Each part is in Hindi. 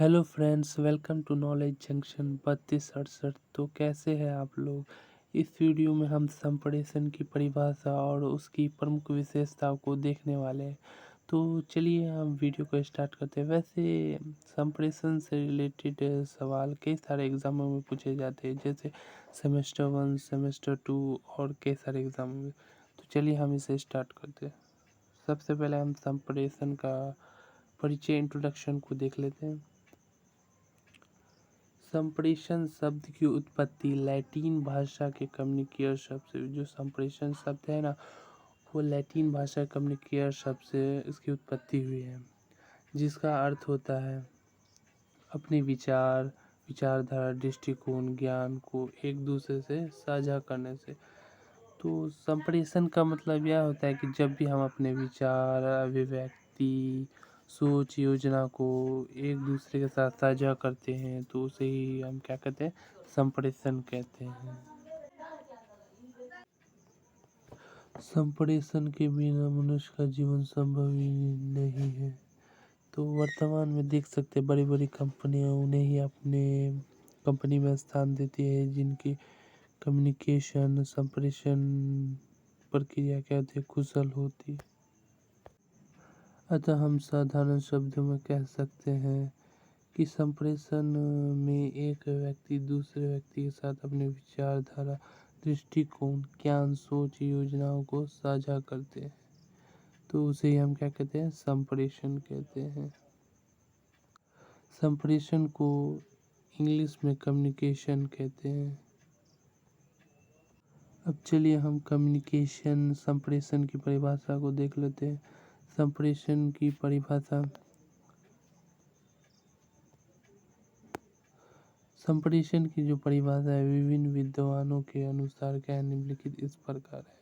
Hello friends, welcome to knowledge junction 3268। तो कैसे हैं आप लोग। इस वीडियो में हम संप्रेषण की परिभाषा और उसकी प्रमुख विशेषताओं को देखने वाले हैं। तो चलिए हम वीडियो को स्टार्ट करते हैं। वैसे संप्रेषण से रिलेटेड सवाल कई सारे एग्जामों में पूछे जाते हैं, जैसे सेमेस्टर 1, सेमेस्टर 2 और कई सारे एग्जामों में। तो चलिए हम इसे स्टार्ट करते हैं। सबसे पहले हम संप्रेषण का परिचय इंट्रोडक्शन को देख लेते हैं। संप्रेषण शब्द की उत्पत्ति लैटिन भाषा के कम्युनिकेयर शब्द से, जो संप्रेषण शब्द है ना, वो लैटिन भाषा कम्युनिकेयर शब्द से इसकी उत्पत्ति हुई है, जिसका अर्थ होता है अपने विचार, विचारधारा, दृष्टिकोण, ज्ञान को एक दूसरे से साझा करने से। तो संप्रेषण का मतलब यह होता है कि जब भी हम अपने विचार, अभिव्यक्ति, सोच, योजना को एक दूसरे के साथ साझा करते हैं तो उसे ही हम क्या कहते हैं, संप्रेषण कहते हैं। संप्रेषण के बिना मनुष्य का जीवन संभव ही नहीं है। तो वर्तमान में देख सकते बड़ी बड़ी कंपनियां उन्हें ही अपने कंपनी में स्थान देती है, जिनकी कम्युनिकेशन संप्रेषण प्रक्रिया क्या होती है, कुशल होती है। अतः हम साधारण शब्दों में कह सकते हैं कि संप्रेषण में एक व्यक्ति दूसरे व्यक्ति के साथ अपने विचारधारा, दृष्टिकोण, ज्ञान, सोच, योजनाओं को साझा करते हैं, तो उसे ही हम क्या कहते हैं, संप्रेषण कहते हैं। संप्रेषण को इंग्लिश में कम्युनिकेशन कहते हैं। अब चलिए हम कम्युनिकेशन संप्रेषण की परिभाषा को देख लेते हैं। संप्रेषण की परिभाषा, संप्रेषण की जो परिभाषा है विभिन्न विद्वानों के अनुसार क्या है, निम्नलिखित इस प्रकार है।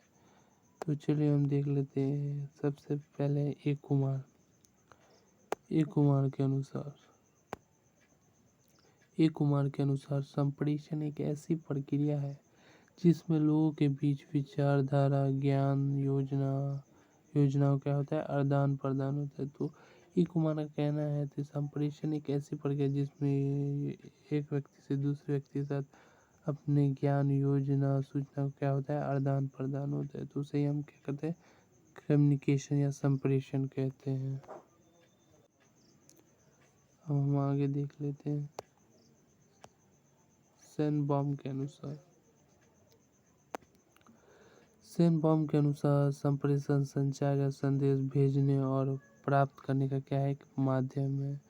तो चलिए हम देख लेते हैं। सबसे पहले ए कुमार के अनुसार संप्रेषण एक ऐसी प्रक्रिया है जिसमें लोगों के बीच विचारधारा, ज्ञान, योजनाओं क्या होता है, आदान प्रदान होता है। तो ई कुमार का कहना है कि संप्रेषण एक ऐसी प्रक्रिया जिसमें एक व्यक्ति से दूसरे व्यक्ति के साथ अपने ज्ञान, योजना, सूचना क्या होता है, आदान प्रदान होता है। तो उसे हम क्या कहते हैं, कम्युनिकेशन या संप्रेषण कहते हैं। अब हम आगे देख लेते हैं। सेनबॉम के अनुसार संप्रेषण संचार या संदेश भेजने और प्राप्त करने का क्या है, एक माध्यम है।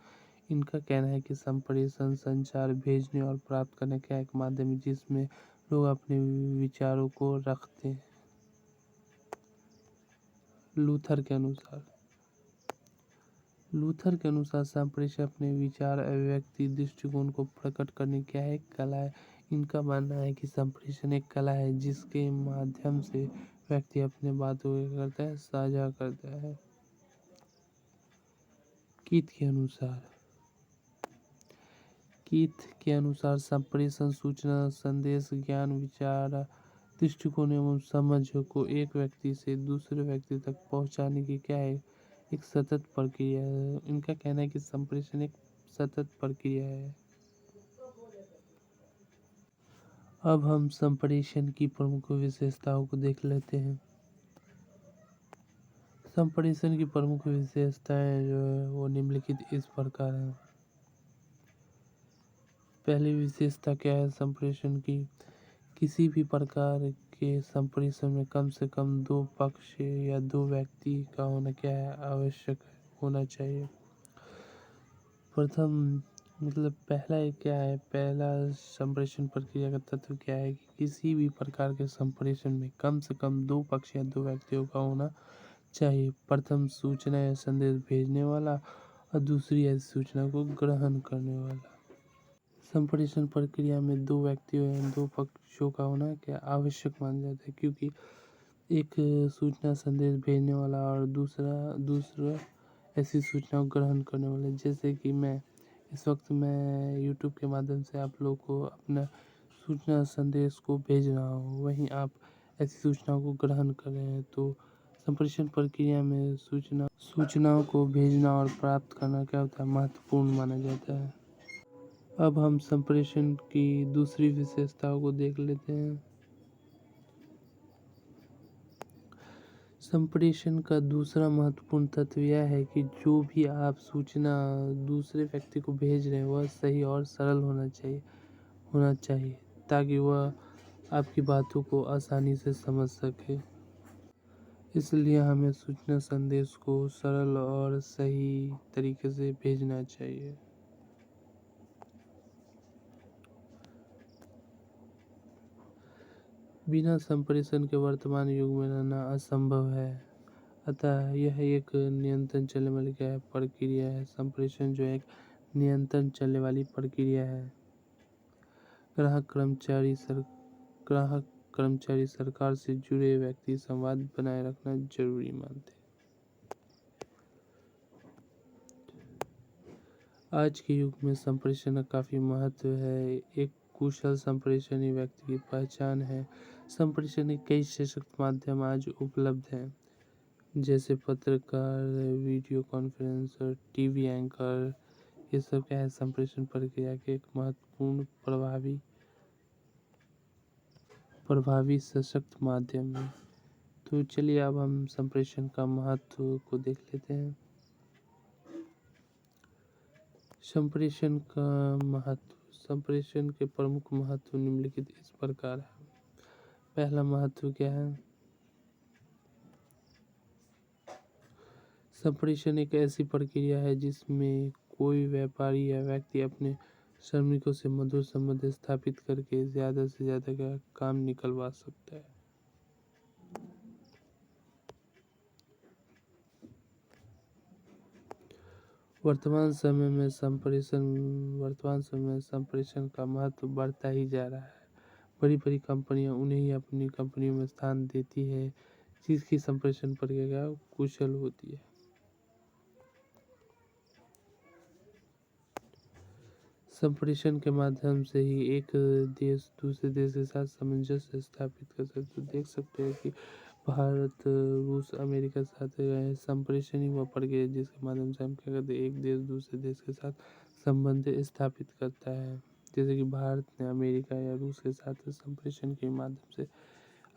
इनका कहना है कि संप्रेषण संचार, भेजने और प्राप्त करने का एक माध्यम है जिसमें लोग अपने विचारों को रखते हैं। लूथर के अनुसार संप्रेषण अपने विचार, अभिव्यक्ति, दृष्टिकोण को प्रकट करने की क्या है, कला है। इनका मानना है कि संप्रेषण एक कला है जिसके माध्यम से व्यक्ति अपने बातों को करता है, साझा करता है। कीथ के अनुसार संप्रेषण सूचना, संदेश, ज्ञान, विचार, दृष्टिकोण एवं समझ को एक व्यक्ति से दूसरे व्यक्ति तक पहुंचाने की क्या है, एक सतत प्रक्रिया है। इनका कहना है कि संप्रेषण एक सतत प्रक्रिया है। अब हम संप्रेषण की प्रमुख विशेषताओं को देख लेते हैं। संप्रेषण की प्रमुख विशेषताएं जो है वो निम्नलिखित इस प्रकार है। पहली विशेषता क्या है संप्रेषण की, किसी भी प्रकार के संप्रेषण में कम से कम दो पक्ष या दो व्यक्ति का होना क्या है, आवश्यक होना चाहिए। प्रथम मतलब पहला संप्रेषण प्रक्रिया का तत्व क्या है कि किसी भी प्रकार के संप्रेषण में कम से कम दो पक्ष या दो व्यक्तियों का होना चाहिए। प्रथम सूचना या संदेश भेजने वाला और दूसरी ऐसी सूचना को ग्रहण करने वाला। संप्रेषण प्रक्रिया में दो व्यक्तियों या दो पक्षों का होना क्या आवश्यक माना जाता है, क्योंकि एक सूचना संदेश भेजने वाला और दूसरा ऐसी सूचना को ग्रहण करने वाला। जैसे कि इस वक्त मैं यूट्यूब के माध्यम से आप लोगों को अपना सूचना संदेश को भेज रहा हूँ, वहीं आप ऐसी सूचनाओं को ग्रहण कर रहे हैं। तो संप्रेषण प्रक्रिया में सूचनाओं को भेजना और प्राप्त करना क्या होता है, महत्वपूर्ण माना जाता है। अब हम संप्रेषण की दूसरी विशेषताओं को देख लेते हैं। संप्रेषण का दूसरा महत्वपूर्ण तत्व यह है कि जो भी आप सूचना दूसरे व्यक्ति को भेज रहे हैं वह सही और सरल होना चाहिए ताकि वह आपकी बातों को आसानी से समझ सके। इसलिए हमें सूचना संदेश को सरल और सही तरीके से भेजना चाहिए। बिना संप्रेषण के वर्तमान युग में रहना असंभव है, अतः यह एक निरंतर चलने वाली प्रक्रिया है। संप्रेषण जो एक निरंतर चलने वाली प्रक्रिया है। ग्राहक कर्मचारी सरकार से जुड़े व्यक्ति संवाद बनाए रखना जरूरी मानते हैं। आज के युग में संप्रेषण का काफ़ी महत्व है। एक कुशल संप्रेषणी व्यक्ति की पहचान है। संप्रेषण के कई सशक्त माध्यम आज उपलब्ध हैं, जैसे पत्रकार, वीडियो कॉन्फ्रेंसर, टीवी एंकर। ये सब क्या है, संप्रेषण प्रक्रिया के एक महत्वपूर्ण प्रभावी सशक्त माध्यम है। तो चलिए अब हम संप्रेषण का महत्व को देख लेते हैं। संप्रेषण के प्रमुख महत्व निम्नलिखित इस प्रकार है। पहला महत्व क्या है? संप्रेषण एक ऐसी प्रक्रिया है जिसमें कोई व्यापारी या व्यक्ति अपने श्रमिकों से मधुर संबंध स्थापित करके ज्यादा से ज्यादा का काम निकलवा सकता है। वर्तमान समय में संप्रेषण का महत्व बढ़ता ही जा रहा है। बड़ी बड़ी कंपनियां उन्हें ही अपनी कंपनियों में स्थान देती है जिसकी संप्रेषण प्रक्रिया कुशल होती है। संप्रेषण के माध्यम से ही एक देश दूसरे देश के साथ सामंजस्य स्थापित कर सकते। तो देख सकते हैं कि भारत, रूस, अमेरिका के साथ संप्रेषण ही वह प्रक्रिया जिसके माध्यम से हम क्या करते हैं, एक देश दूसरे देश के साथ संबंध स्थापित करता है। जैसे कि भारत ने अमेरिका या रूस के साथ संप्रेषण के माध्यम से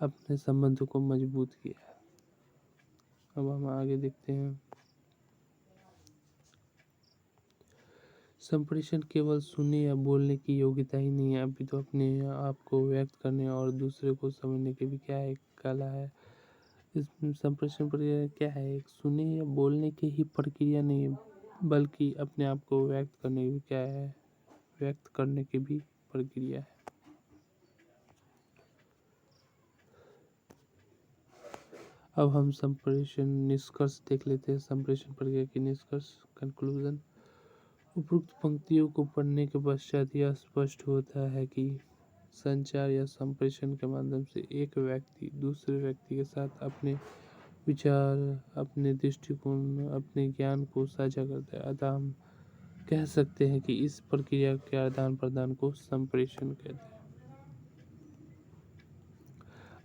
अपने संबंधों को मजबूत किया है। अब हम आगे देखते हैं। संप्रेषण केवल सुनने या बोलने की योग्यता ही नहीं है, अभी तो अपने आप को व्यक्त करने और दूसरे को समझने की भी क्या है, एक कला है। इस संप्रेषण प्रक्रिया क्या है, एक सुनने या बोलने की ही प्रक्रिया नहीं है, बल्कि अपने आप को व्यक्त करने की क्या है, व्यक्त करने की भी प्रक्रिया है। अब हम संप्रेषण निष्कर्ष देख लेते हैं। संप्रेषण प्रक्रिया की निष्कर्ष, कंक्लूजन। उपरोक्त पंक्तियों को पढ़ने के पश्चात यह स्पष्ट होता है कि संचार या संप्रेषण के माध्यम से एक व्यक्ति दूसरे व्यक्ति के साथ अपने विचार, अपने दृष्टिकोण, अपने ज्ञान को साझा करता है। अतः हम कह सकते हैं कि इस प्रक्रिया के आदान प्रदान को संप्रेषण कहते हैं।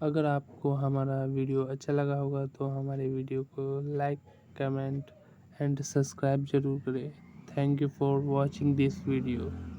अगर आपको हमारा वीडियो अच्छा लगा होगा तो हमारे वीडियो को लाइक, कमेंट एंड सब्सक्राइब जरूर करें। Thank you for watching this video.